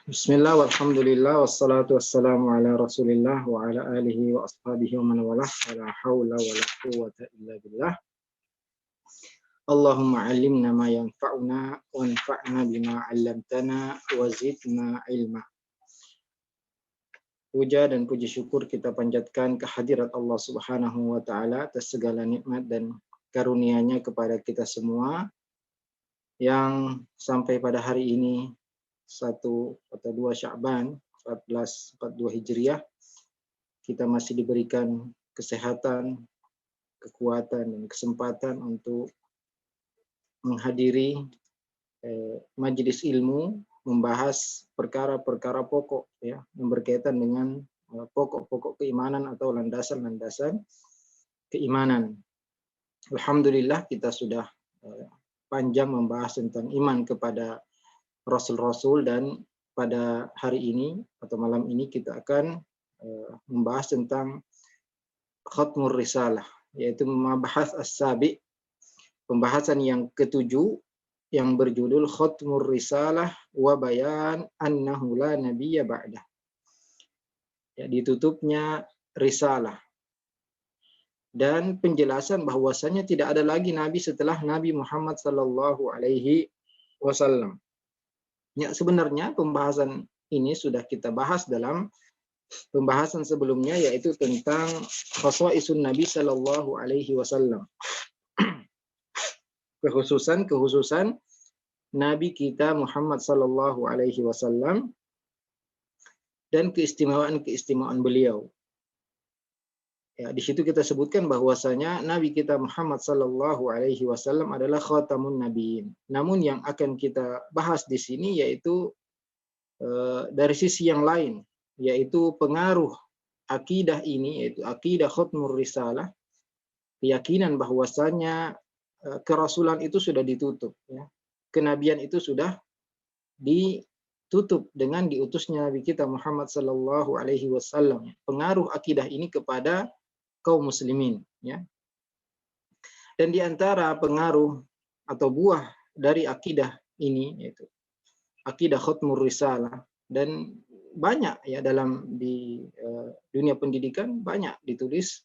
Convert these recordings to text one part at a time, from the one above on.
Bismillah, walhamdulillah, wassalatu wassalamu ala rasulillah wa ala alihi wa ashabihi wa man walah, wa la hawla wa la quwwata illa billah. Allahumma alimna ma yanfa'una, wa anfa'na bima 'allamtana, wa zidna ilma. Puja dan puji syukur kita panjatkan kehadirat Allah Subhanahu wa Ta'ala atas segala nikmat dan karunia-Nya kepada kita semua yang sampai pada hari ini 1 atau 2 Sya'ban 1442 Hijriah kita masih diberikan kesehatan, kekuatan dan kesempatan untuk menghadiri majelis ilmu membahas perkara-perkara pokok ya yang berkaitan dengan pokok-pokok keimanan atau landasan-landasan keimanan. Alhamdulillah kita sudah panjang membahas tentang iman kepada Rasul-Rasul, dan pada hari ini atau malam ini kita akan membahas tentang Khatmur Risalah, yaitu mabahas as-sabi, pembahasan yang ketujuh yang berjudul Khatmur Risalah wa bayan annahu la nabiyya ba'dah. Ya, ditutupnya risalah dan penjelasan bahwasanya tidak ada lagi nabi setelah Nabi Muhammad sallallahu alaihi wasallam. Ya, sebenarnya pembahasan ini sudah kita bahas dalam pembahasan sebelumnya, yaitu tentang khasaisun Nabi Sallallahu Alaihi Wasallam, kekhususan Nabi kita Muhammad Sallallahu Alaihi Wasallam dan keistimewaan beliau. Ya, di situ kita sebutkan bahwasanya Nabi kita Muhammad Sallallahu Alaihi Wasallam adalah khatamun nabiyyin. Namun yang akan kita bahas di sini yaitu dari sisi yang lain, yaitu pengaruh akidah ini, yaitu akidah Khatmur Risalah, keyakinan bahwasanya kerasulan itu sudah ditutup, ya. Kenabian itu sudah ditutup dengan diutusnya Nabi kita Muhammad Sallallahu Alaihi Wasallam. Pengaruh akidah ini kepada kaum muslimin, ya. Dan di antara pengaruh atau buah dari akidah ini yaitu akidah Khatmur Risalah, dan banyak ya di dunia pendidikan banyak ditulis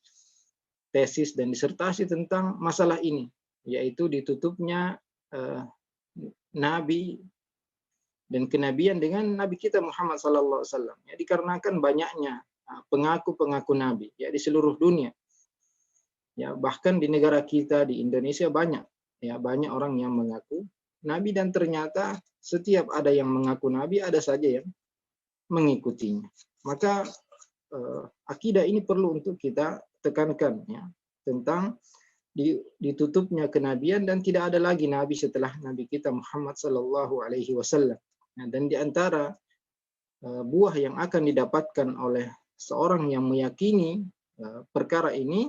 tesis dan disertasi tentang masalah ini, yaitu ditutupnya nabi dan kenabian dengan Nabi kita Muhammad sallallahu alaihi wasallam, ya, dikarenakan banyaknya pengaku-pengaku nabi ya di seluruh dunia. Ya, bahkan di negara kita di Indonesia banyak orang yang mengaku nabi, dan ternyata setiap ada yang mengaku nabi ada saja yang mengikutinya. Maka akidah ini perlu untuk kita tekankan, ya, tentang ditutupnya kenabian dan tidak ada lagi nabi setelah Nabi kita Muhammad sallallahu alaihi wasallam. Dan di antara buah yang akan didapatkan oleh seorang yang meyakini perkara ini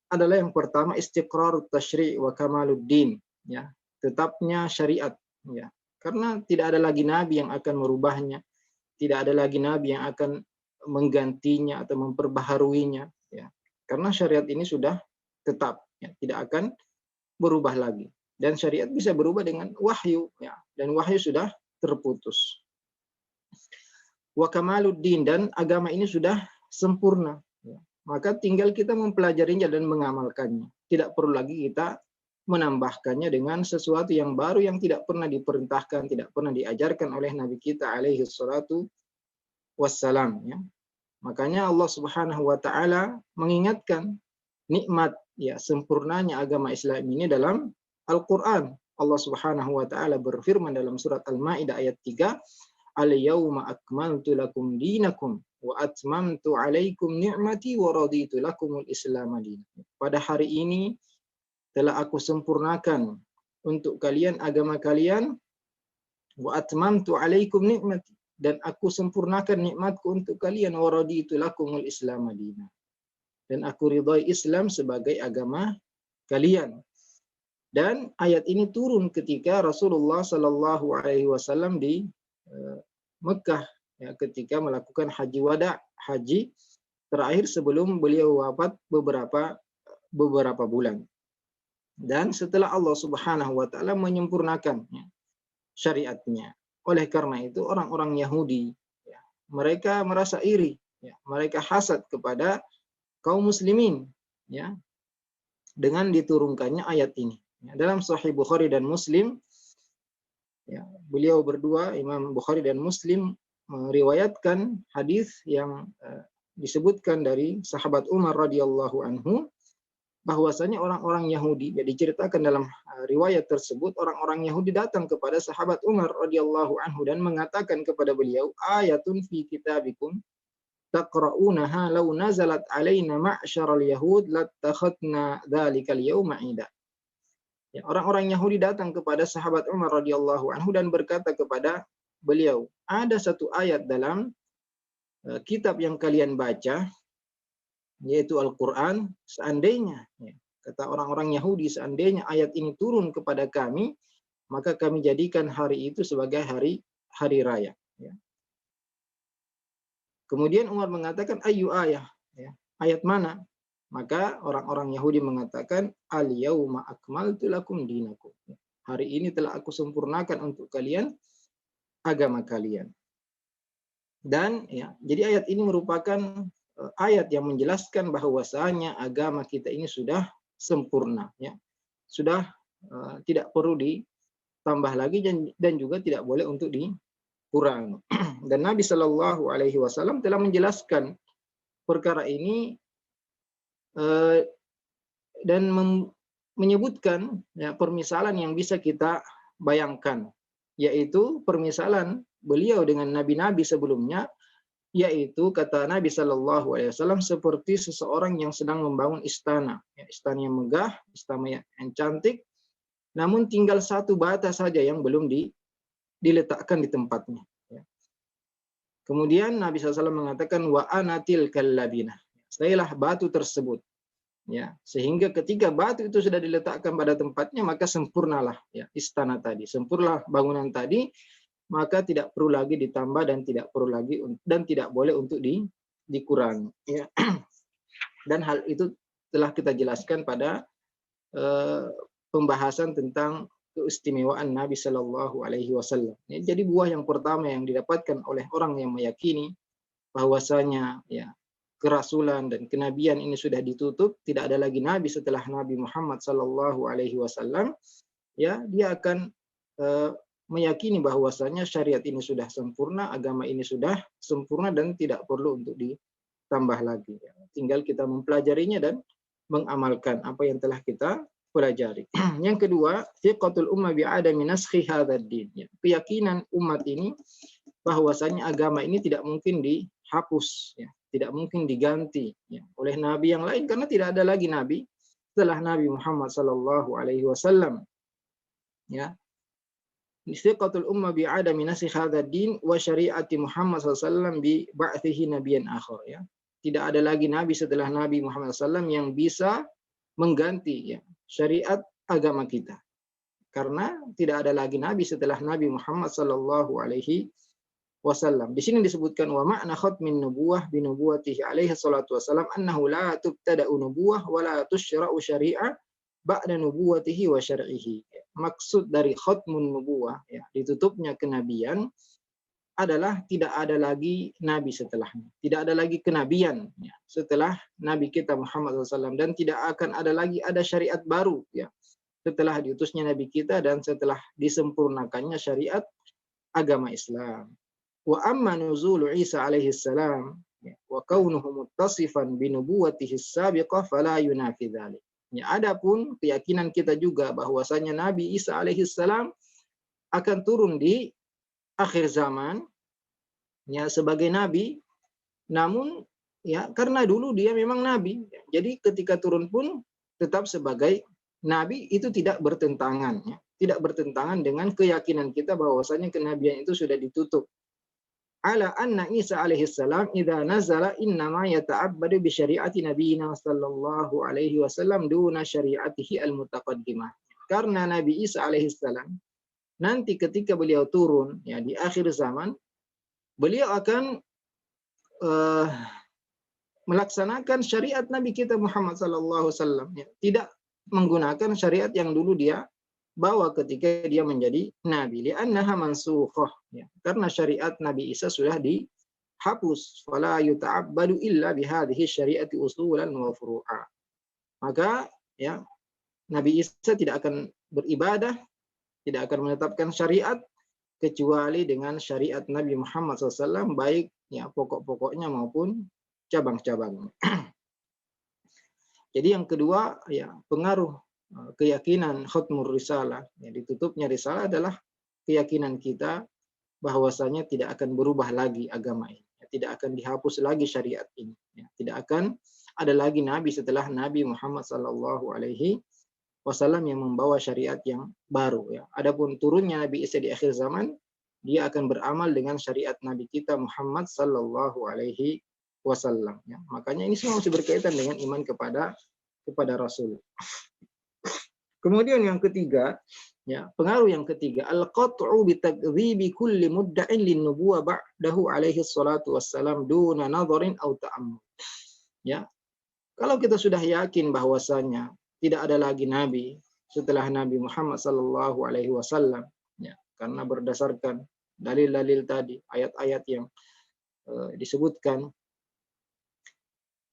adalah yang pertama istiqrarut tasyri' wa kamaluddin, ya, tetapnya syariat, ya. Karena tidak ada lagi nabi yang akan merubahnya, tidak ada lagi nabi yang akan menggantinya atau memperbaharuinya, ya. Karena syariat ini sudah tetap, ya, tidak akan berubah lagi. Dan syariat bisa berubah dengan wahyu, ya, dan wahyu sudah terputus. Wa kamaluddin, dan agama ini sudah sempurna, ya. Maka tinggal kita mempelajarinya dan mengamalkannya. Tidak perlu lagi kita menambahkannya dengan sesuatu yang baru yang tidak pernah diperintahkan, tidak pernah diajarkan oleh Nabi kita alaihi salatu wassalam, ya. Makanya Allah Subhanahu wa taala mengingatkan nikmat, ya, sempurnanya agama Islam ini dalam Al-Qur'an. Allah Subhanahu wa taala berfirman dalam surat Al-Maidah ayat 3, "Al-yauma akmaltu lakum dinakum wa atmamtu 'alaikum ni'mati wa raditu lakumul Islam dinan." Pada hari ini telah aku sempurnakan untuk kalian agama kalian, wa atmamtu 'alaikum ni'mati, dan aku sempurnakan nikmatku untuk kalian, wa raditu lakumul Islam dinan, dan aku ridai Islam sebagai agama kalian. Dan ayat ini turun ketika Rasulullah Sallallahu Alaihi Wasallam di Mekah, ya, ketika melakukan haji wada, haji terakhir sebelum beliau wafat beberapa bulan. Dan setelah Allah Subhanahu wa taala menyempurnakan, ya, syariatnya, Oleh karena itu orang-orang Yahudi, ya, mereka merasa iri, ya, mereka hasad kepada kaum muslimin, ya, dengan diturunkannya ayat ini. Ya, dalam Sahih Bukhari dan Muslim, ya, beliau berdua, Imam Bukhari dan Muslim, meriwayatkan hadis yang disebutkan dari sahabat Umar radhiyallahu anhu, bahwasanya orang-orang Yahudi, ya, diceritakan dalam riwayat tersebut, orang-orang Yahudi datang kepada sahabat Umar radhiyallahu anhu dan mengatakan kepada beliau, ayatun fi kitabikum taqra'unaha law nazalat alaina ma'syaral yahud lattakhadna dzalikal yawma 'ida. Ya, orang-orang Yahudi datang kepada sahabat Umar radhiyallahu anhu dan berkata kepada beliau, ada satu ayat dalam kitab yang kalian baca, yaitu Al-Quran, seandainya, ya, kata orang-orang Yahudi, seandainya ayat ini turun kepada kami, maka kami jadikan hari itu sebagai hari raya. Ya. Kemudian Umar mengatakan, ayu ayah, ya, ayat mana? Maka orang-orang Yahudi mengatakan, al-yauma akmaltu lakum dinakum. Hari ini telah aku sempurnakan untuk kalian agama kalian. Dan, ya, jadi ayat ini merupakan ayat yang menjelaskan bahwasanya agama kita ini sudah sempurna, ya. Sudah tidak perlu ditambah lagi dan juga tidak boleh untuk dikurangi. Dan Nabi Shallallahu alaihi wasallam telah menjelaskan perkara ini dan menyebutkan, ya, permisalan yang bisa kita bayangkan, yaitu permisalan beliau dengan nabi-nabi sebelumnya, yaitu kata Nabi Shallallahu alaihi wasallam seperti seseorang yang sedang membangun istana, ya, istana yang megah, istana yang cantik, namun tinggal satu bata saja yang belum diletakkan di tempatnya. Ya. Kemudian Nabi SAW mengatakan wa anatil kallabina, sayalah batu tersebut. Ya, sehingga ketika batu itu sudah diletakkan pada tempatnya, maka sempurnalah, ya, istana tadi, sempurnalah bangunan tadi, maka tidak perlu lagi ditambah dan tidak perlu lagi dan tidak boleh untuk dikurangi. Ya. Dan hal itu telah kita jelaskan pada pembahasan tentang keistimewaan Nabi Shallallahu alaihi wasallam. Jadi buah yang pertama yang didapatkan oleh orang yang meyakini bahwasanya, ya, kerasulan dan kenabian ini sudah ditutup, tidak ada lagi nabi setelah Nabi Muhammad Shallallahu alaihi wasallam, ya, dia akan meyakini bahwasanya syariat ini sudah sempurna, agama ini sudah sempurna dan tidak perlu untuk ditambah lagi. Ya. Tinggal kita mempelajarinya dan mengamalkan apa yang telah kita pelajari. Yang kedua, thiqatul ummah bi'adami naskhi hadzal din. Ya. Keyakinan umat ini bahwasanya agama ini tidak mungkin dihapus, ya, tidak mungkin diganti, ya, oleh nabi yang lain, karena tidak ada lagi nabi setelah Nabi Muhammad sallallahu alaihi wasallam. Ya. Thiqatul ummah bi'adami naskhi hadzal din wa syari'ati Muhammad sallallahu alaihi wasallam bi ba'thihi nabiyyan akhar, ya. Tidak ada lagi nabi setelah Nabi Muhammad SAW yang bisa mengganti, ya, syariat agama kita. Karena tidak ada lagi nabi setelah Nabi Muhammad sallallahu alaihi wasallam. Di sini disebutkan wa ma'na khatmin nubuwah bi nubuwwatihi alaihi salatu wasallam annahu la tubtada'u nubuwah wa la tusyra'u syari'ah ba'da nubuwwatihi wa syar'ihi. Maksud dari khatmun nubuwah, ya, ditutupnya kenabian, adalah tidak ada lagi nabi setelahnya, tidak ada lagi kenabian, ya, setelah Nabi kita Muhammad SAW, dan tidak akan ada lagi ada syariat baru, ya, setelah diutusnya Nabi kita dan setelah disempurnakannya syariat agama Islam. Wa amma nuzulu Isa alaihi salam, ya, wa kaunuhu muttasifan bi nubuwwatihi sabiqah fala yunafi dzalik. Ya, adapun keyakinan kita juga bahwasanya Nabi Isa alaihi salam akan turun di akhir zaman, ya, sebagai nabi, namun, ya, karena dulu dia memang nabi, jadi ketika turun pun tetap sebagai nabi, itu tidak bertentangan, ya, tidak bertentangan dengan keyakinan kita bahwasanya kenabian itu sudah ditutup. Ala anna Isa alaihi salam idza nazala innama yata'abbadu bi syari'ati nabiyina sallallahu alaihi wasallam duna syari'atihi al-mutaqaddimah. Karena Nabi Isa alaihi salam nanti ketika beliau turun, ya, di akhir zaman, beliau akan melaksanakan syariat Nabi kita Muhammad sallallahu alaihi wasallam, ya, tidak menggunakan syariat yang dulu dia bawa ketika dia menjadi nabi. Li'annaha mansukhah, ya. Karena syariat Nabi Isa sudah dihapus. Fala yuta'abbadu illa bihadhihi syari'ati usulan wa furu'a. Maka ya Nabi Isa tidak akan beribadah, tidak akan menetapkan syariat kecuali dengan syariat Nabi Muhammad SAW, baik ya pokok-pokoknya maupun cabang-cabangnya. Jadi yang kedua ya pengaruh keyakinan khutmur risalah, ya, ditutupnya risalah adalah keyakinan kita bahwasanya tidak akan berubah lagi agama ini, ya, tidak akan dihapus lagi syariat ini, ya, tidak akan ada lagi nabi setelah Nabi Muhammad SAW yang membawa syariat yang baru. Ya. Adapun turunnya Nabi Isa di akhir zaman, dia akan beramal dengan syariat Nabi kita Muhammad SAW. Ya. Makanya ini semua masih berkaitan dengan iman kepada Rasul. Kemudian yang ketiga, ya pengaruh yang ketiga, al-qat'u bi takdzibi kulli mudda'in lin-nubuwah ba'dahu alaihi salatu wassalam duna nadharin aw ta'ammul. Ya. Kalau kita sudah yakin bahwasanya tidak ada lagi nabi setelah Nabi Muhammad SAW, ya, karena berdasarkan dalil-dalil tadi, ayat-ayat yang disebutkan,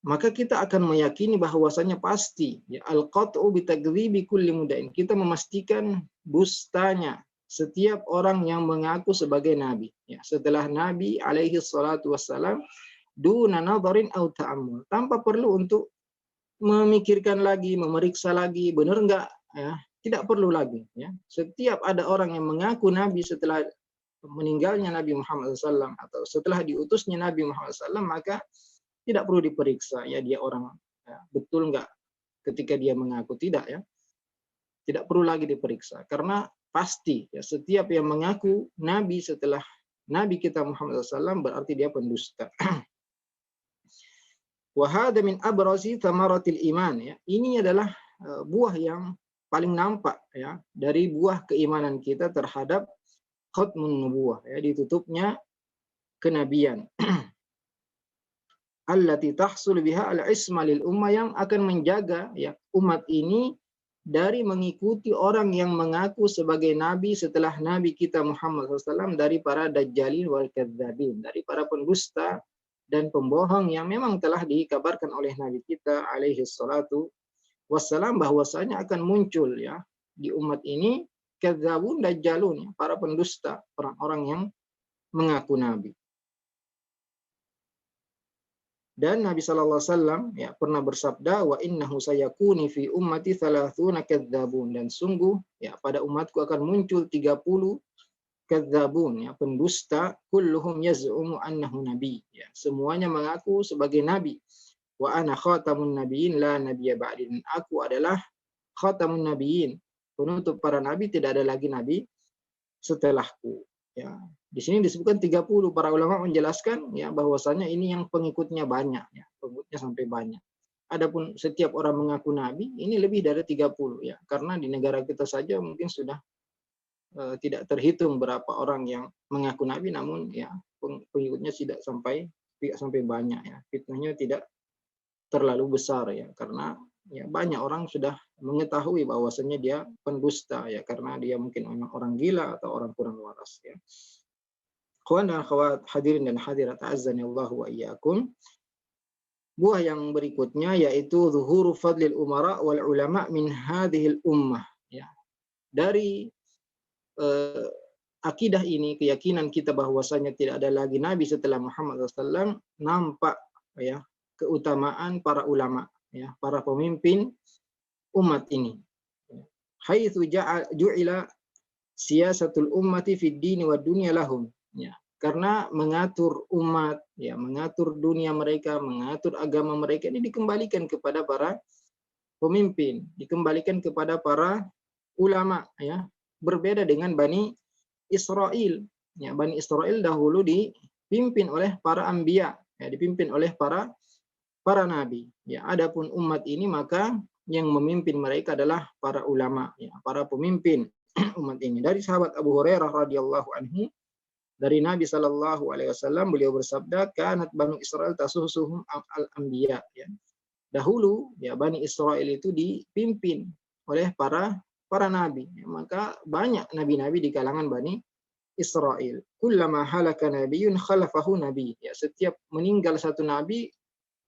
maka kita akan meyakini bahwasanya pasti ya al-qat'u bi takdzibi kulli mudda'in, kita memastikan dustanya setiap orang yang mengaku sebagai nabi, ya, setelah Nabi alaihi salatu wassalam, duna nadharin aw ta'ammul, tanpa perlu untuk memikirkan lagi, memeriksa lagi, benar enggak, ya, tidak perlu lagi, ya. Setiap ada orang yang mengaku nabi setelah meninggalnya Nabi Muhammad SAW atau setelah diutusnya Nabi Muhammad SAW, maka tidak perlu diperiksa, ya, dia orang, ya, betul enggak ketika dia mengaku, tidak, ya, tidak perlu lagi diperiksa, karena pasti, ya, setiap yang mengaku nabi setelah Nabi kita Muhammad SAW berarti dia pendusta. Wa hadha min abrazi thamaratil iman, ya. Ini adalah buah yang paling nampak, ya, dari buah keimanan kita terhadap khatmun nubuwah, ya, ditutupnya kenabian. Allati tahsul biha al-isma lil ummah, yang akan menjaga, ya, umat ini dari mengikuti orang yang mengaku sebagai nabi setelah Nabi kita Muhammad SAW, dari para dajjalin wal kadzabin, dari para pendusta dan pembohong yang memang telah dikabarkan oleh Nabi kita alaihi salatu wassalam bahwasanya akan muncul, ya, di umat ini kadzabun dajjalun, ya, para pendusta, orang-orang yang mengaku nabi. Dan Nabi SAW, ya, pernah bersabda, wa innahu sayakuni fi ummati 30 kadzabun, dan sungguh, ya, pada umatku akan muncul 30 kadzabun, ya, pendusta, kulluhum yaz'umu annahu nabi, ya, semuanya mengaku sebagai nabi. Wa ana khatamun nabiyyin la nabiyya ba'di, aku adalah khatamun nabiyyin, penutup para nabi, tidak ada lagi nabi setelahku. Ya, di sini disebutkan 30, para ulama menjelaskan, ya, bahwasanya ini yang pengikutnya banyak, ya, pengikutnya sampai banyak. Adapun setiap orang mengaku nabi, ini lebih dari 30, ya, karena di negara kita saja mungkin sudah tidak terhitung berapa orang yang mengaku nabi, namun ya pengikutnya tidak sampai banyak, ya. Fitnahnya tidak terlalu besar, ya, karena ya banyak orang sudah mengetahui bahwasanya dia pendusta, ya, karena dia mungkin orang gila atau orang kurang waras, ya. Ikhwan dan akhwat, hadirin dan hadirat azani Allah wa iyyakum. Buah yang berikutnya yaitu zuhuru fadlil umara wal ulama min hadhil ummah, ya. Dari akidah ini, keyakinan kita bahwasanya tidak ada lagi nabi setelah Muhammad SAW, nampak, ya, keutamaan para ulama, ya, para pemimpin umat ini. Haitsu ju'ila siyasatul ummati fid dini wad dunya lahum, ya, karena mengatur umat, ya, mengatur dunia mereka, mengatur agama mereka ini dikembalikan kepada para pemimpin, dikembalikan kepada para ulama, ya. Berbeda dengan Bani Israel, ya, Bani Israel dahulu dipimpin oleh para anbiya, ya, dipimpin oleh para nabi, ya. Adapun umat ini maka yang memimpin mereka adalah para ulama, ya, para pemimpin umat ini. Dari sahabat Abu Hurairah radhiyallahu anhu, dari Nabi sallallahu alaihi wasallam, beliau bersabda, kanat Bani Israel tasusuhum al-anbiya, ya. Dahulu, ya, Bani Israel itu dipimpin oleh para para nabi. Maka banyak nabi-nabi di kalangan Bani Israel. Kullama halaka nabiyyun khalafahu nabi. Ya, setiap meninggal satu nabi,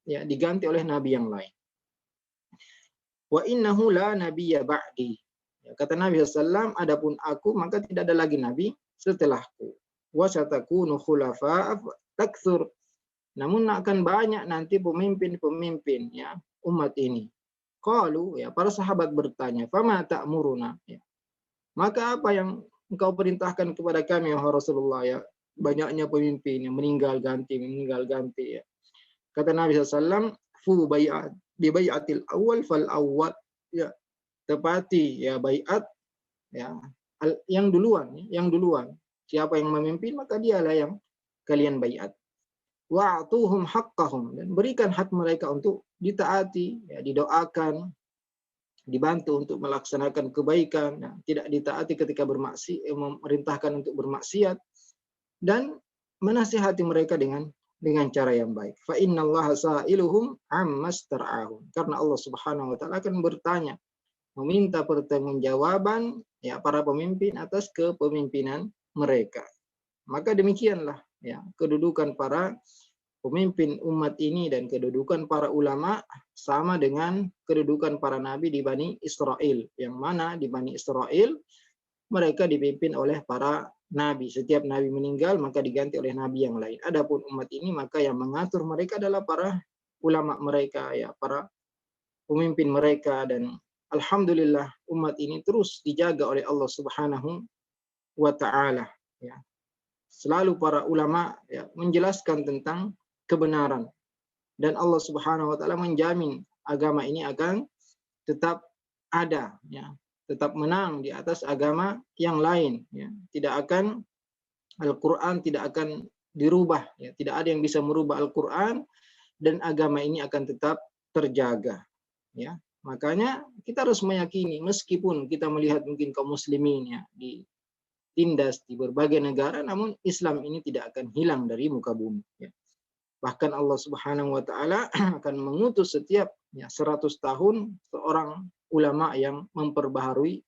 ya diganti oleh nabi yang lain. Wa innahu la nabiyya ba'di. Ya, kata Nabi SAW, adapun aku maka tidak ada lagi nabi setelahku. Wa satakunu khulafa taktsur. Namun akan banyak nanti pemimpin-pemimpin ya umat ini. Qalu, ya para sahabat bertanya, fama ta'muruna? Ya. Maka apa yang engkau perintahkan kepada kami ya Rasulullah, ya banyaknya pemimpin yang meninggal ganti ya. Kata Nabi SAW, fu bai'at bi bai'atil awal fal awwal, ya tepati ya bai'at ya yang duluan. Siapa yang memimpin maka dialah yang kalian bai'at. Wa'tuhum haqqahum, dan berikan hak mereka untuk ditaati, ya didoakan, dibantu untuk melaksanakan kebaikan, ya, tidak ditaati ketika memerintahkan untuk bermaksiat, dan menasihati mereka dengan cara yang baik. Fa innallaha sa'iluhum ammastar'ahum, karena Allah Subhanahu wa taala akan bertanya, meminta pertanggungjawaban ya para pemimpin atas kepemimpinan mereka. Maka demikianlah ya kedudukan para pemimpin umat ini dan kedudukan para ulama sama dengan kedudukan para nabi di Bani Israel, yang mana di Bani Israel mereka dipimpin oleh para nabi. Setiap nabi meninggal maka diganti oleh nabi yang lain. Adapun umat ini maka yang mengatur mereka adalah para ulama mereka, ya para pemimpin mereka, dan alhamdulillah umat ini terus dijaga oleh Allah Subhanahu wa taala, ya. Selalu para ulama ya menjelaskan tentang kebenaran, dan Allah Subhanahu wa taala menjamin agama ini akan tetap ada, ya, tetap menang di atas agama yang lain, ya. Al-Qur'an tidak akan dirubah, ya. Tidak ada yang bisa merubah Al-Qur'an, dan agama ini akan tetap terjaga, ya. Makanya kita harus meyakini, meskipun kita melihat mungkin kaum muslimin ya ditindas di berbagai negara, namun Islam ini tidak akan hilang dari muka bumi, ya. Bahkan Allah Subhanahu wa taala akan mengutus setiap 100 tahun seorang ulama yang memperbaharui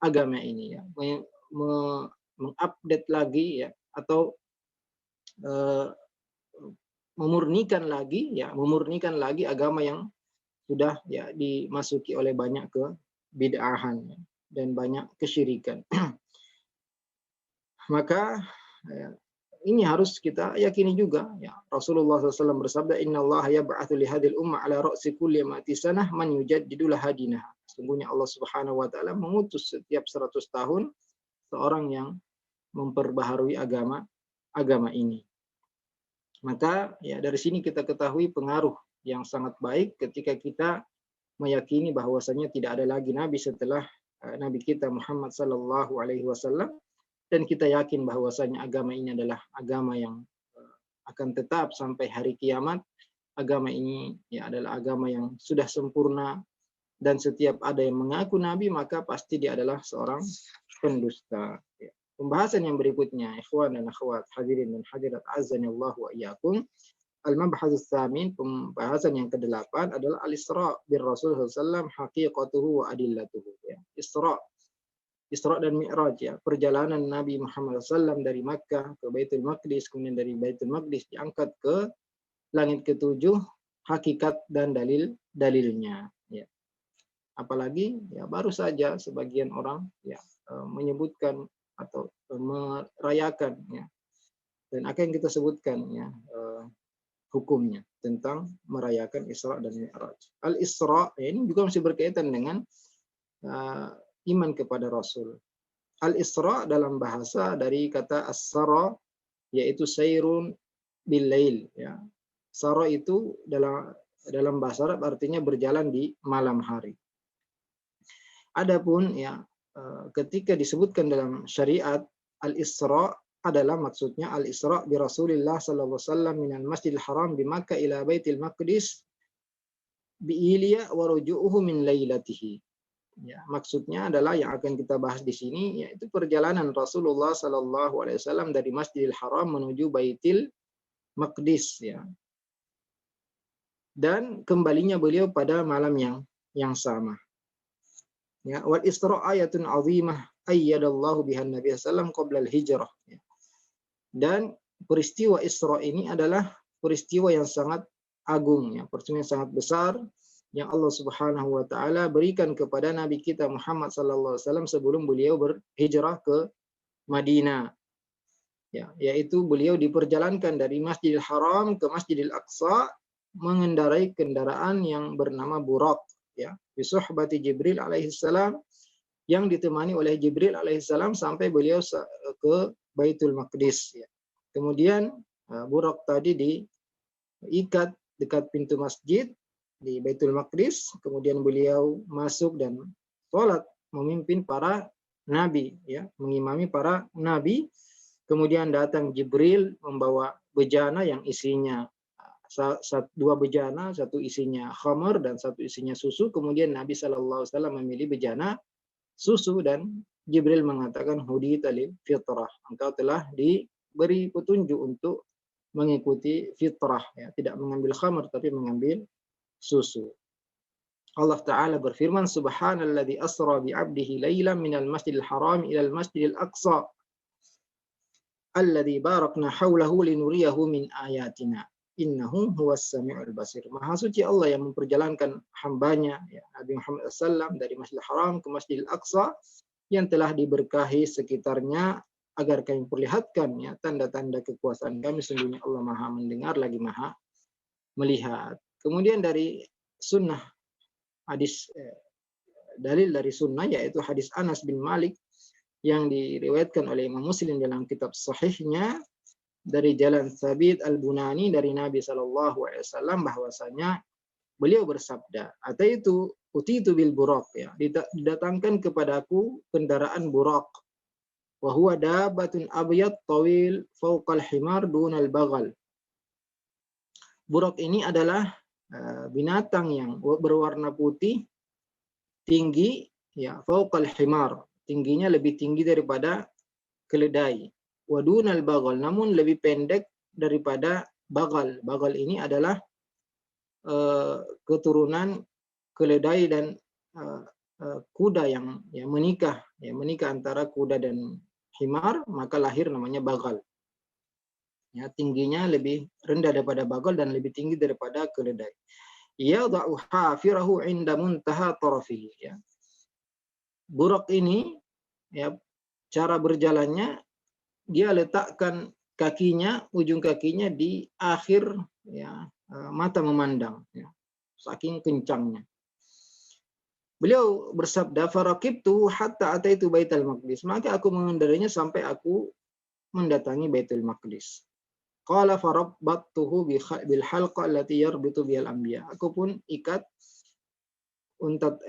agama ini, ya, mengupdate lagi, ya, atau memurnikan lagi agama yang sudah ya dimasuki oleh banyak kebid'ahan, ya, dan banyak kesyirikan. Maka ya, ini harus kita yakini juga, ya. Rasulullah SAW bersabda, innallaha yab'atsu li hadhil ummah ala ra'si kulli ma'ati sanah man yujaddidu laha dinaha. Sesungguhnya Allah Subhanahu wa taala mengutus setiap 100 tahun seorang yang memperbaharui agama ini. Maka ya dari sini kita ketahui pengaruh yang sangat baik ketika kita meyakini bahwasanya tidak ada lagi nabi setelah nabi kita Muhammad sallallahu alaihi wasallam, dan kita yakin bahwasanya agama ini adalah agama yang akan tetap sampai hari kiamat. Agama ini ya adalah agama yang sudah sempurna, dan setiap ada yang mengaku nabi maka pasti dia adalah seorang pendusta, ya. Pembahasan yang berikutnya, ikhwan dan akhwat, hadirin dan hadirat azanillahu wa iyyakum, al-mabhasus tsamin, pembahasan yang ke-8 adalah al-Isra bir Rasul sallallahu alaihi wasallam, haqiqatuhu wa adillatuhu, ya. Isra dan Mi'raj, ya, perjalanan Nabi Muhammad SAW dari Makkah ke Baitul Maqdis, kemudian dari Baitul Maqdis diangkat ke langit ke-7, hakikat dan dalil-dalilnya, ya. Apalagi ya baru saja sebagian orang ya menyebutkan atau merayakan, ya, dan apa yang kita sebutkan ya hukumnya tentang merayakan Isra dan Mi'raj. Al-Isra ya, ini juga masih berkaitan dengan iman kepada Rasul. Al-Isra dalam bahasa dari kata as-sara, yaitu sayrun bil lail, ya. Sara itu dalam bahasa Arab artinya berjalan di malam hari. Adapun ya ketika disebutkan dalam syariat al-Isra adalah maksudnya al-Isra bi Rasulillah sallallahu alaihi wasallam minal Masjidil Haram bi Makkah ila Baitul Maqdis bi Iliya wa ruju'uhu min lailatihi. Ya, maksudnya adalah yang akan kita bahas di sini, yaitu perjalanan Rasulullah sallallahu alaihi wasallam dari Masjidil Haram menuju Baitul Maqdis, ya. Dan kembalinya beliau pada malam yang sama. Ya, wal Isra ayatun 'azimah ayyadallahu bihan Nabi sallallahu qabla al-hijrah. Ya. Dan peristiwa Isra ini adalah peristiwa yang sangat agung, ya, peristiwa yang sangat besar yang Allah Subhanahu wa taala berikan kepada Nabi kita Muhammad sallallahu alaihi wasallam sebelum beliau berhijrah ke Madinah. Ya, yaitu beliau diperjalankan dari Masjidil Haram ke Masjidil Aqsa mengendarai kendaraan yang bernama Buraq, ya, bi suhbati Jibril alaihissalam, yang ditemani oleh Jibril alaihissalam sampai beliau ke Baitul Maqdis. Ya. Kemudian Buraq tadi diikat dekat pintu masjid di Baitul Maqdis. Kemudian beliau masuk dan sholat memimpin para nabi, ya, mengimami para nabi. Kemudian datang Jibril membawa bejana yang isinya dua bejana, satu isinya khamar dan satu isinya susu. Kemudian Nabi SAW memilih bejana susu dan Jibril mengatakan hudita lil fitrah, engkau telah diberi petunjuk untuk mengikuti fitrah, ya, tidak mengambil khamar tapi mengambil susu. Allah Ta'ala berfirman, Subhanalladzi asra bi'abdihi laylan minal masjidil haram ilal masjidil aqsa alladzi barakna hawlahu linuriyahu min ayatina innahu huwas sami'ul basir. Maha suci Allah yang memperjalankan hambanya, ya, Nabi Muhammad SAW dari Masjidil Haram ke Masjidil Aqsa yang telah diberkahi sekitarnya agar kami perlihatkan, ya, tanda-tanda kekuasaan kami. Sesungguhnya Allah Maha mendengar lagi Maha melihat. Kemudian dari sunnah hadis, dalil dari sunnah yaitu hadis Anas bin Malik yang diriwayatkan oleh Imam Muslim dalam kitab sahihnya dari jalan Thabit al-Bunani dari Nabi SAW bahwasanya beliau bersabda, ataitu utitu bil buraq, ya, didatangkan kepadaku kendaraan buraq, wa huwa dabatun abyad tawil fawqal himar dunal bagal. Buraq ini adalah binatang yang berwarna putih, tinggi, ya, fawqal himar, tingginya lebih tinggi daripada keledai. Wadunal bagal, namun lebih pendek daripada bagal. Bagal ini adalah keturunan keledai dan kuda yang menikah, ya, menikah antara kuda dan himar, maka lahir namanya bagal. Ya, tingginya lebih rendah daripada bagal dan lebih tinggi daripada keledai. Yada'u hafirahu 'inda muntaha tarafihi, ya. Buraq ini, ya, cara berjalannya dia letakkan kakinya, ujung kakinya di akhir, ya, mata memandang, ya, saking kencangnya. Beliau bersabda, "Faraqibtu hatta ataitu Baitul Maqdis." Maka aku mengendarainya sampai aku mendatangi Baitul Maqdis. Qala farabbattuhu bil halqa allati yarbitu bihal anbiya. Aku pun ikat untat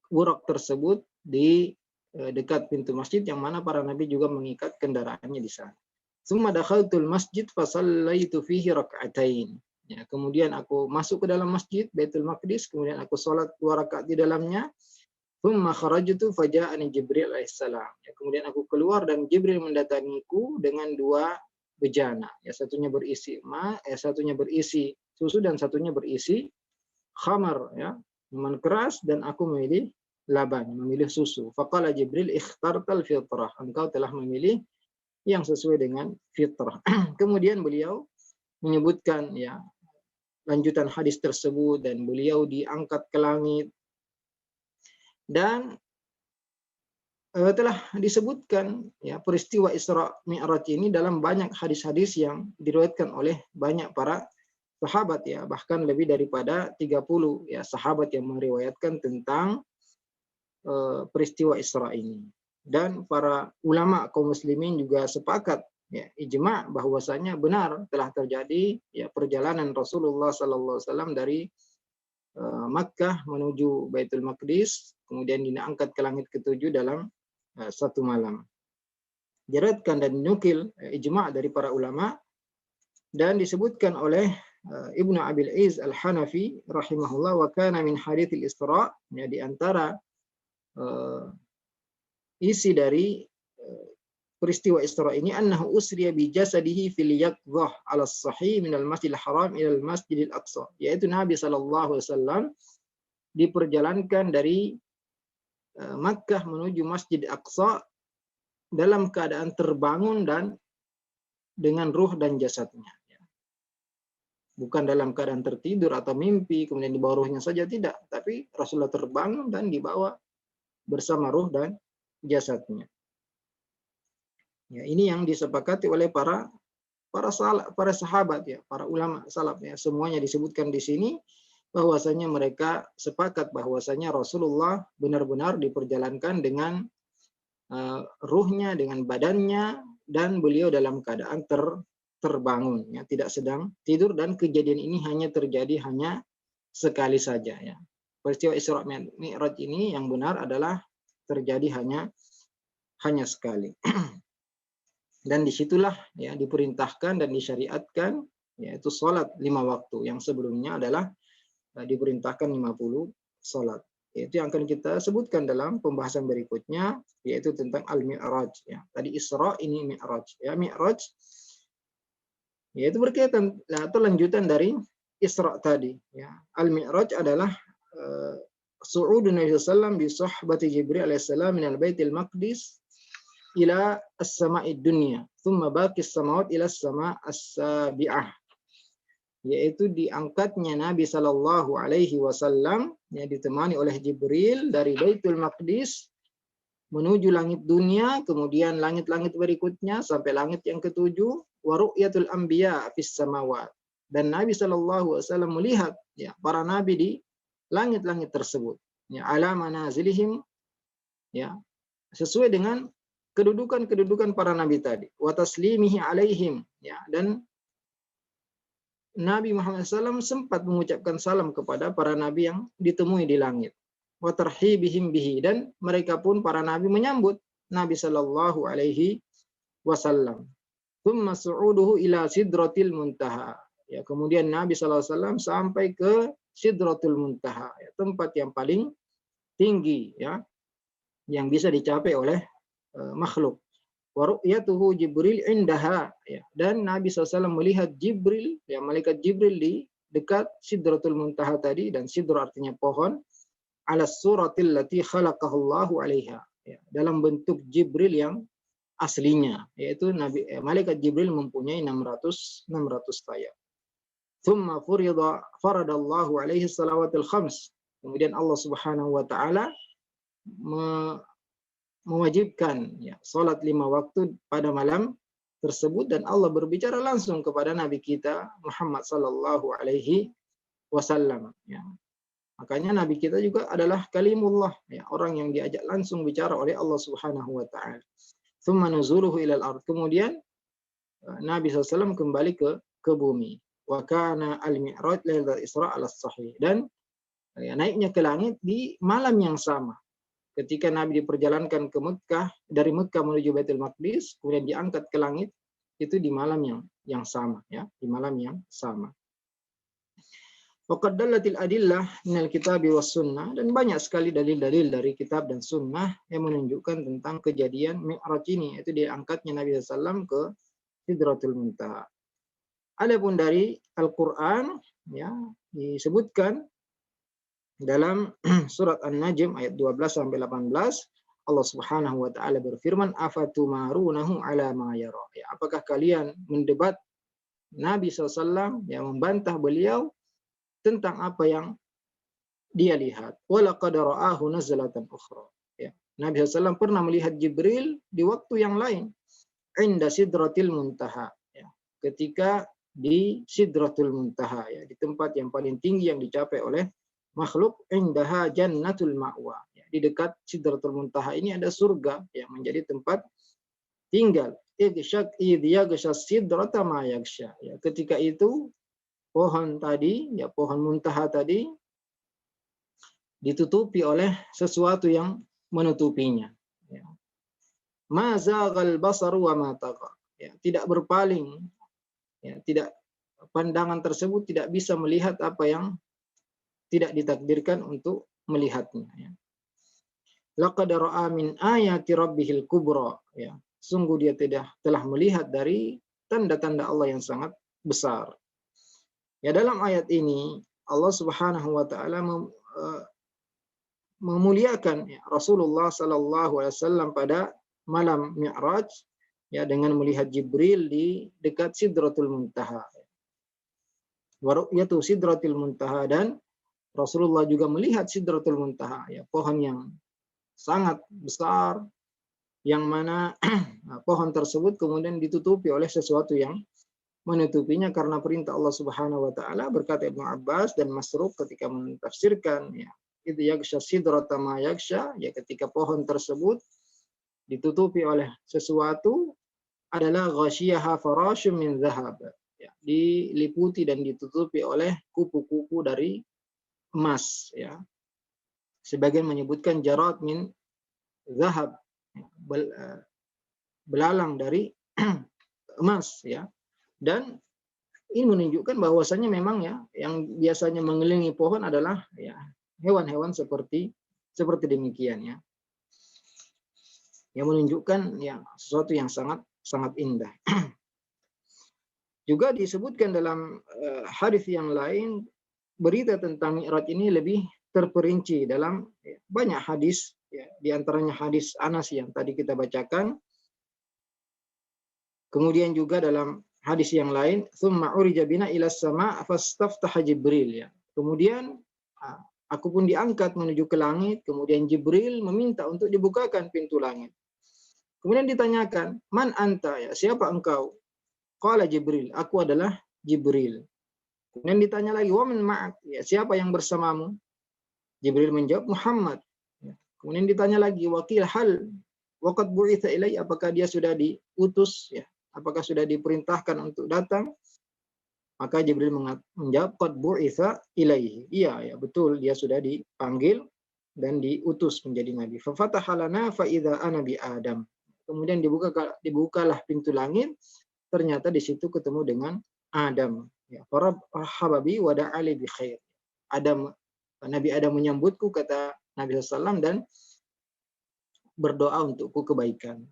Buraq tersebut di dekat pintu masjid yang mana para nabi juga mengikat kendaraannya di sana. Tsumma dakhaltul masjid fa shallaitu fihi rak'atain. Ya, kemudian aku masuk ke dalam masjid Baitul Maqdis, kemudian aku salat 2 rakaat di dalamnya. Tsumma kharajtu faja'ani Jibril alaihissalam. Ya, kemudian aku keluar dan Jibril mendatangiku dengan 2 bejana. Ya, satunya berisi satunya berisi susu dan satunya berisi khamar, ya, minuman keras, dan aku memilih laban, memilih susu. Faqala Jibril ikhtartal fitrah, engkau telah memilih yang sesuai dengan fitrah. Kemudian beliau menyebutkan, ya, lanjutan hadis tersebut dan beliau diangkat ke langit. Dan telah disebutkan, ya, peristiwa Isra Mi'raj ini dalam banyak hadis-hadis yang diriwayatkan oleh banyak para sahabat, ya, bahkan lebih daripada 30, ya, sahabat yang meriwayatkan tentang peristiwa Isra ini. Dan para ulama kaum muslimin juga sepakat, ya, ijma' bahwasanya benar telah terjadi, ya, perjalanan Rasulullah SAW dari Makkah menuju Baitul Maqdis, kemudian diangkat ke langit ke-7 dalam 1 malam. Diriwayatkan dan dinukil ijma' dari para ulama dan disebutkan oleh Ibnu Abil Iz Al-Hanafi rahimahullah, wa kana min haditsil Isra, ya, di antara isi dari peristiwa Isra ini, annahu usriya bi jasadihi fil yaqzah ala sahih minal masjidil haram ilal masjidil aqsa, yaitu Nabi SAW diperjalankan dari Makkah menuju Masjid Aqsa dalam keadaan terbangun dan dengan ruh dan jasadnya. Bukan dalam keadaan tertidur atau mimpi, kemudian dibawa ruhnya saja, tidak. Tapi Rasulullah terbangun dan dibawa bersama ruh dan jasadnya. Ya, ini yang disepakati oleh para sahabat, ya, para ulama salaf, ya. Semuanya disebutkan di sini bahwasanya mereka sepakat bahwasanya Rasulullah benar-benar diperjalankan dengan ruhnya, dengan badannya, dan beliau dalam keadaan terbangun, ya, tidak sedang tidur, dan kejadian ini hanya terjadi sekali saja, ya. Peristiwa Isra Mi'raj ini yang benar adalah terjadi hanya sekali. Dan disitulah, ya, diperintahkan dan disyariatkan, yaitu sholat 5 waktu, yang sebelumnya adalah diperintahkan 50 sholat. Itu yang akan kita sebutkan dalam pembahasan berikutnya, yaitu tentang Al-Mi'raj, ya. Tadi Isra, ini Mi'raj, ya. Mi'raj yaitu berkaitan atau lanjutan dari Isra tadi, ya. Al-Mi'raj adalah su'udun Nabi sallallahu alaihi wasallam bi sahbati Jibril alaihissalam min al-Baitil Maqdis ila as-sama'id dunya, thumma baqi as-samawat ila as-sama' as-sabi'ah. Yaitu diangkatnya Nabi sallallahu alaihi wasallam, yang ditemani oleh Jibril dari Baitul Maqdis menuju langit dunia, kemudian langit-langit berikutnya sampai langit yang ketujuh, wa ru'yatul anbiya fis samawat. Dan Nabi sallallahu alaihi wasallam melihat, ya, para nabi di langit-langit tersebut, ya, ala manazilihim, ya, sesuai dengan kedudukan para nabi tadi, wa taslimihi alaihim, ya, dan Nabi Muhammad SAW sempat mengucapkan salam kepada para nabi yang ditemui di langit, wa tarhibihim bihi, dan mereka pun para nabi menyambut Nabi sallallahu alaihi wasallam. Thumma su'uduhu ila sidratil muntaha, ya, kemudian Nabi sallallahu alaihi wasallam sampai ke sidratul muntaha, ya, tempat yang paling tinggi, ya, yang bisa dicapai oleh makhluk. Wa ru'yatuhu Jibril indaha, ya, dan Nabi SAW melihat Jibril, ya, malaikat Jibril di dekat Sidratul Muntaha tadi, dan sidra artinya pohon, ala suratil lati khalaqahu Allahu 'alaiha, ya, dalam bentuk Jibril yang aslinya, yaitu malaikat Jibril mempunyai 600 sayap. Thumma faradallahu alaihi salawatul khams, kemudian Allah Subhanahu wa taala mewajibkan, ya, salat 5 waktu pada malam tersebut, dan Allah berbicara langsung kepada Nabi kita Muhammad sallallahu alaihi wasallam, ya. Makanya Nabi kita juga adalah kalimullah, ya, orang yang diajak langsung bicara oleh Allah Subhanahu wa taala. Tsumma nuzuluhu ilal ard, kemudian Nabi SAW kembali ke bumi. Wa kana al-mi'raj lailatul Isra ala sahih, dan, ya, naiknya ke langit di malam yang sama. Ketika Nabi diperjalankan ke Mekah, dari Mekah menuju Baitul Maqdis, kemudian diangkat ke langit, itu di malam yang sama, ya, di malam yang sama. Waqad dallatil adillah minal kitabi was sunnah, dan banyak sekali dalil-dalil dari kitab dan sunnah yang menunjukkan tentang kejadian Mi'raj ini, yaitu diangkatnya Nabi SAW ke Sidratul Muntaha. Adapun dari Al-Qur'an, ya, disebutkan dalam surat An-Najm ayat 12 sampai 18, Allah Subhanahu wa taala berfirman, afatumarunahu ala ma yara, ya, apakah kalian mendebat Nabi SAW, yang membantah beliau tentang apa yang dia lihat. Walaqad ra'ahu nazlatan ukhra, ya, Nabi SAW pernah melihat Jibril di waktu yang lain, inda sidratil muntaha, ya, ketika di Sidratul Muntaha, ya, di tempat yang paling tinggi yang dicapai oleh makhluk, indaha jannatul ma'wa, ya, di dekat Sidratul Muntaha ini ada surga yang menjadi tempat tinggal. Sidrata ma yaghsha, ya, ketika itu pohon tadi, ya, pohon muntaha tadi ditutupi oleh sesuatu yang menutupinya, ya. Ma zaghal basaru wa ma tagha, ya, tidak berpaling, ya, tidak, pandangan tersebut tidak bisa melihat apa yang tidak ditakdirkan untuk melihatnya, ya. Laqad ra'a min ayati rabbihil kubra, ya, sungguh dia telah melihat dari tanda-tanda Allah yang sangat besar. Ya, dalam ayat ini Allah Subhanahu wa taala memuliakan ya, Rasulullah Sallallahu Alaihi Wasallam pada malam Mi'raj ya dengan melihat Jibril di dekat Sidratul Muntaha. Wa ru'yatu Sidratul Muntaha, dan Rasulullah juga melihat Sidratul Muntaha ya, pohon yang sangat besar yang mana pohon tersebut kemudian ditutupi oleh sesuatu yang menutupinya karena perintah Allah Subhanahu wa taala. Berkata Ibnu Abbas dan Masruq ketika mentafsirkan ya, itu yaghsha sidrata ma yaghsha, ya ketika pohon tersebut ditutupi oleh sesuatu adalah ghasyiha farasyun min zahab, ya, diliputi dan ditutupi oleh kupu-kupu dari emas ya. Sebagian menyebutkan jarad min zahab, belalang dari emas ya. Dan ini menunjukkan bahwasanya memang ya yang biasanya mengelilingi pohon adalah ya hewan-hewan seperti demikian ya. Yang menunjukkan ya sesuatu yang sangat sangat indah. Juga disebutkan dalam hadis yang lain, berita tentang Mi'raj ini lebih terperinci dalam banyak hadis ya, di antaranya hadis Anas yang tadi kita bacakan. Kemudian juga dalam hadis yang lain, "Tsumma urija bina ila sama' fastaftaha Jibril," ya. Kemudian aku pun diangkat menuju ke langit, kemudian Jibril meminta untuk dibukakan pintu langit. Kemudian ditanyakan, "Man anta?" ya, siapa engkau? Qala Jibril, aku adalah Jibril. Kemudian ditanya lagi, "Wa man ma'ak?" ya, siapa yang bersamamu? Jibril menjawab, Muhammad. Kemudian ditanya lagi, "Waqil hal waqad bu'itsa ilai?" apakah dia sudah diutus ya? Apakah sudah diperintahkan untuk datang? Maka Jibril menjawab, "Qad bu'itsa ilaihi." Iya, ya betul, dia sudah dipanggil dan diutus menjadi nabi. Fa fataha lana fa idza ana bi Adam. Kemudian dibukalah pintu langit, ternyata di situ ketemu dengan Adam. Ya, para hababi wa da'ali bi khair. Adam, Nabi Adam menyambutku, kata Nabi SAW, dan berdoa untukku kebaikan.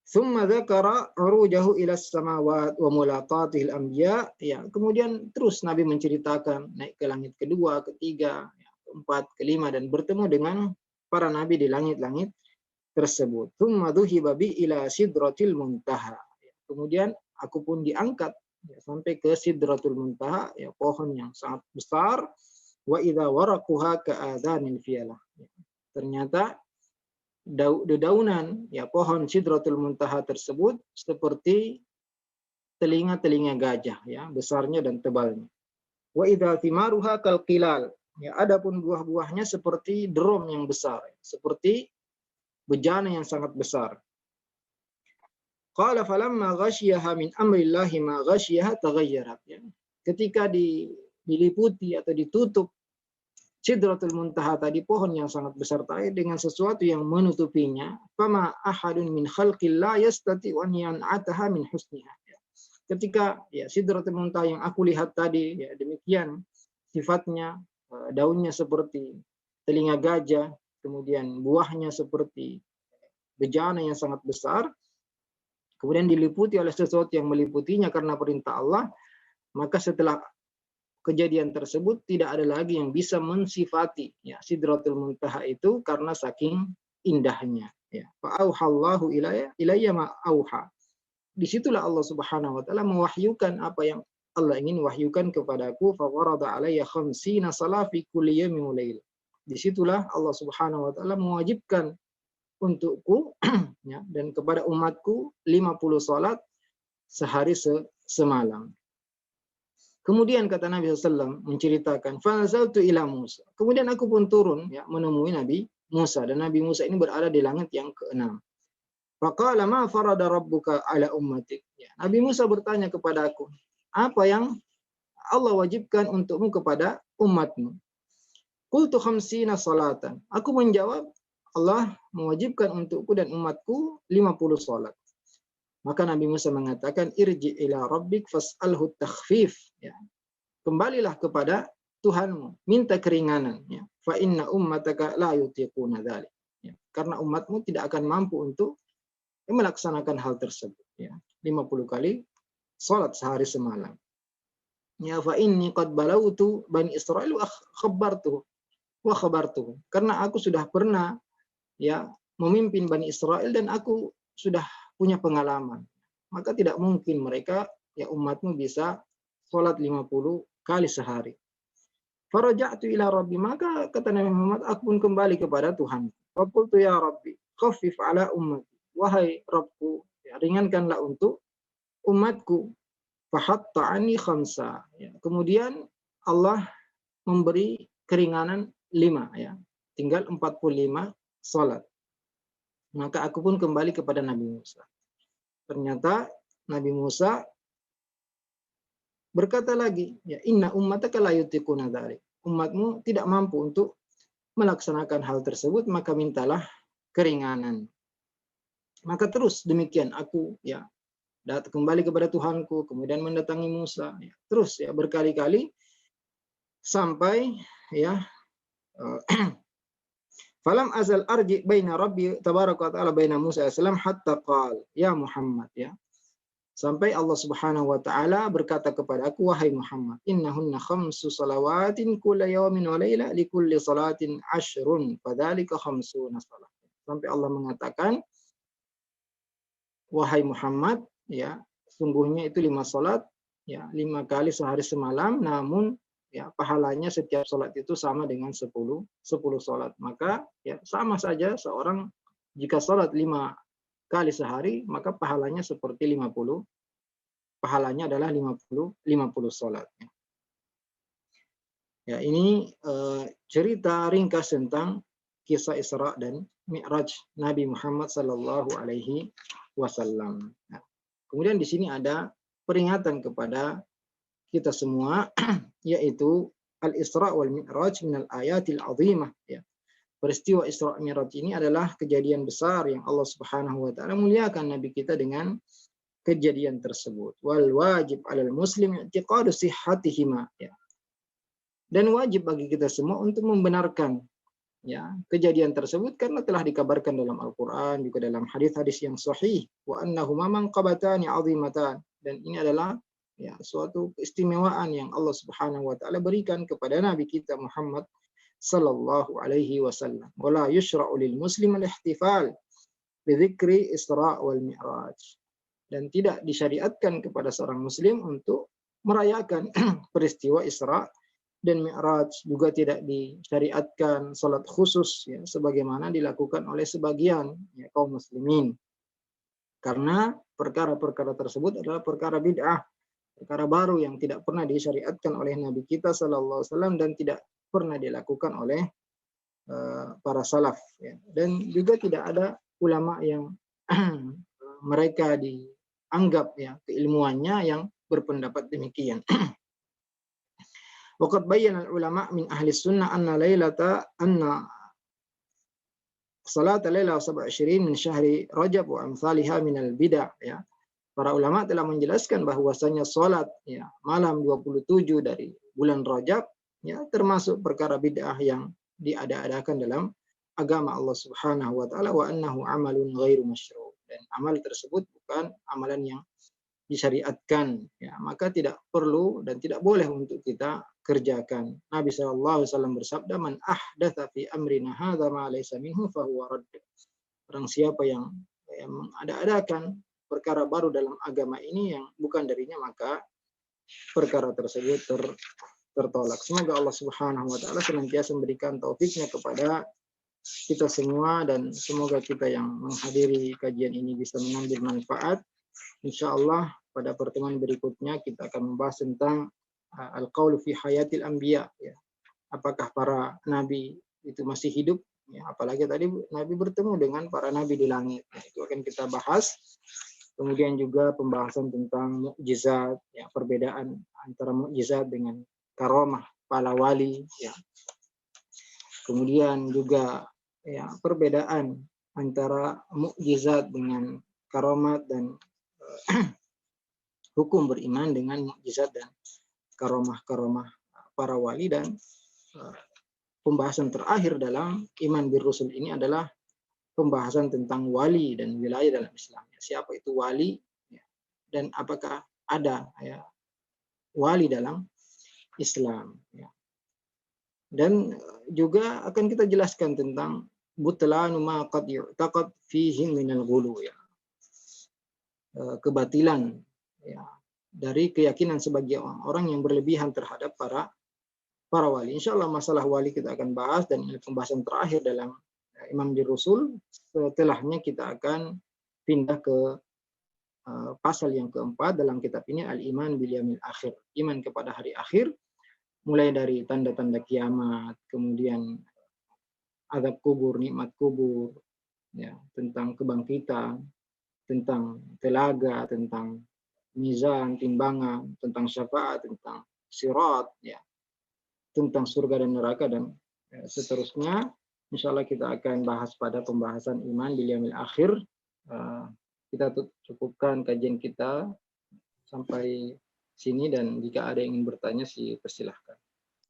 Thumma dzakara urujahu ila samawat wa mulaqatihil anbiya. Ya, kemudian terus Nabi menceritakan naik ke langit kedua, ketiga, keempat, kelima, dan bertemu dengan para nabi di langit-langit tersebut. Thumma dhuhiba bi ila sidratil muntaha. Kemudian aku pun diangkat ya, sampai ke Sidratul Muntaha, ya, pohon yang sangat besar. Wa idza waraquha ka'adhanil fiyalah. Ternyata dedaunan ya pohon Sidratul Muntaha tersebut seperti telinga-telinga gajah ya, besarnya dan tebalnya. Wa idza thimaruha kalqilal. Ya, adapun buah-buahnya seperti drum yang besar, seperti bejana yang sangat besar. Qala falamma ghasyiha min amrillahi ma ghasyiha taghayyarat. Ya. Ketika diliputi atau ditutup Sidratul Muntaha tadi, pohon yang sangat besar tadi, dengan sesuatu yang menutupinya, fama ahadun min khalqil la yastati'u an yan'ataha min husniha. Ketika ya Sidratul Muntaha yang aku lihat tadi ya demikian sifatnya, daunnya seperti telinga gajah, kemudian buahnya seperti bejana yang sangat besar, kemudian diliputi oleh sesuatu yang meliputinya karena perintah Allah, maka setelah kejadian tersebut tidak ada lagi yang bisa mensifati ya Sidratul Muntaha itu karena saking indahnya ya. Fa auhallahu ilayya ma auha. Disitulah Allah Subhanahu wa taala mewahyukan apa yang Allah ingin wahyukan kepadaku. Fa warada alayya khamsina salat fi kulli yawmin wa lail. Disitulah Allah Subhanahu wa taala mewajibkan untukku ya, dan kepada umatku 50 salat sehari semalam. Kemudian kata Nabi SAW menceritakan, "Fanazaltu ila Musa." Kemudian aku pun turun ya menemui Nabi Musa, dan Nabi Musa ini berada di langit yang ke-6. Faqala ma farada rabbuka ala ummatik. Ya, Nabi Musa bertanya kepada aku, apa yang Allah wajibkan untukmu kepada umatmu? Qultu khamsina salatan. Aku menjawab, Allah mewajibkan untukku dan umatku 50 salat. Maka Nabi Musa mengatakan, irji ila rabbik fas'alhu takhfif. Ya. Kembalilah kepada Tuhanmu, minta keringanan. Ya. Fa inna ummataka la yutiquna dzalik. Ya. Karena umatmu tidak akan mampu untuk melaksanakan hal tersebut. Ya. 50 kali salat sehari semalam. Ya, fa inni qad balautu bani Israil wa khabbartuh. wa khabartuhum. Karena aku sudah pernah ya memimpin Bani Israel dan aku sudah punya pengalaman. Maka tidak mungkin mereka ya umatmu bisa sholat 50 kali sehari. Faraja'tu ila Rabbi, maka kata Nabi Muhammad, aku pun kembali kepada Tuhan. Faqultu ya Rabbi, khaffif ala ummati. Wahai Rabbku, ya, ringankanlah untuk umatku. Fahatta ani khamsa. Ya, kemudian Allah memberi keringanan 5 ya. Tinggal 45 salat. Maka aku pun kembali kepada Nabi Musa. Ternyata Nabi Musa berkata lagi, ya inna ummataka la yutiquna dzalik. Umatmu tidak mampu untuk melaksanakan hal tersebut, maka mintalah keringanan. Maka terus demikian aku ya kembali kepada Tuhanku, kemudian mendatangi Musa, ya, terus ya berkali-kali sampai ya falam azal arji baina rabbi tabaraka wa ta'ala baina Musa alaihissalam hatta qal ya Muhammad ya. Sampai Allah Subhanahu wa taala berkata kepada aku, wahai Muhammad, innahunna khamsu salawatin kulla yawmin wa laila likulli salatin ashrun fadzalika khamsuna salat. Sampai Allah mengatakan, wahai Muhammad, ya, sungguhnya itu 5 salat, ya, 5 kali sehari semalam, namun ya pahalanya setiap salat itu sama dengan 10 salat. Maka ya sama saja seorang jika salat 5 kali sehari, maka pahalanya seperti 50, pahalanya adalah 50 salat. Ya, ini cerita ringkas tentang kisah Isra dan Mi'raj Nabi Muhammad sallallahu alaihi wasallam. Nah, kemudian di sini ada peringatan kepada kita semua yaitu Al-Isra wal Mi'raj minal ayatil azimah ya. Peristiwa Isra Mi'raj ini adalah kejadian besar yang Allah Subhanahu wa taala muliakan nabi kita dengan kejadian tersebut. Wal wajib 'alal muslim i'tiqadu sihhatihima ya. Dan wajib bagi kita semua untuk membenarkan ya kejadian tersebut karena telah dikabarkan dalam Al-Qur'an juga dalam hadis-hadis yang sahih wa annahuma manqabatani 'azimatan, dan ini adalah ya suatu keistimewaan yang Allah Subhanahu wa taala berikan kepada nabi kita Muhammad sallallahu alaihi wasallam. Wala yushra'u lil muslim al-ihtifal bi dzikri Isra wal Mi'raj. Dan tidak disyariatkan kepada seorang muslim untuk merayakan peristiwa Isra dan Mi'raj. Juga tidak disyariatkan salat khusus ya sebagaimana dilakukan oleh sebagian ya, kaum muslimin. Karena perkara-perkara tersebut adalah perkara bid'ah, perkara baru yang tidak pernah disyariatkan oleh nabi kita sallallahu alaihi wasallam dan tidak pernah dilakukan oleh para salaf ya. Dan juga tidak ada ulama yang mereka dianggap ya keilmuannya yang berpendapat demikian. Waqad bayyana ulama min ahli sunnah anna salat laila 27 min syahri Rajab wa amsalihha min al-bid'ah ya. Para ulama telah menjelaskan bahwasanya salat ya malam 27 dari bulan Rajab ya termasuk perkara bid'ah yang diada-adakan dalam agama Allah Subhanahu wa taala wa annahu amalun ghairu masyru', dan amal tersebut bukan amalan yang disyariatkan ya, maka tidak perlu dan tidak boleh untuk kita kerjakan. Nabi sallallahu alaihi wasallam bersabda, man ahdatsa fi amrina hadza ma laysa minhu fa huwa radd. Orang siapa yang mengada-adakan perkara baru dalam agama ini yang bukan darinya, maka perkara tersebut tertolak. Semoga Allah Subhanahu wa taala senantiasa memberikan taufiknya kepada kita semua, dan semoga kita yang menghadiri kajian ini bisa mengambil manfaat. Insyaallah pada pertemuan berikutnya kita akan membahas tentang al-qaul fi hayatil anbiya ya. Apakah para nabi itu masih hidup ya, apalagi tadi nabi bertemu dengan para nabi di langit. Nah, itu akan kita bahas. Kemudian juga pembahasan tentang mukjizat ya, perbedaan antara mukjizat dengan karamah para wali ya. Kemudian juga ya perbedaan antara mukjizat dengan karamat dan hukum beriman dengan mukjizat dan karamah-karamah para wali. Dan pembahasan terakhir dalam iman bir rusul ini adalah pembahasan tentang wali dan wilayah dalam Islam. Siapa itu wali ya, dan apakah ada ya wali dalam Islam ya. Dan juga akan kita jelaskan tentang butlanu ma qad yu'taqad fihi minal ghulu, ya. Kebatilan, ya, dari keyakinan sebagian orang yang berlebihan terhadap para wali. Insya Allah masalah wali kita akan bahas, dan ini pembahasan terakhir dalam Imam di Rasul. Setelahnya kita akan pindah ke pasal yang keempat dalam kitab ini, al-iman bil yaumil akhir, iman kepada hari akhir, mulai dari tanda-tanda kiamat, kemudian azab kubur, nikmat kubur, ya, tentang kebangkitan, tentang telaga, tentang mizan, timbangan, tentang syafaat, tentang sirat, ya, tentang surga dan neraka, dan seterusnya. Insya Allah kita akan bahas pada pembahasan iman bil yaumil akhir. Kita cukupkan kajian kita sampai sini, dan jika ada yang ingin bertanya, persilahkan.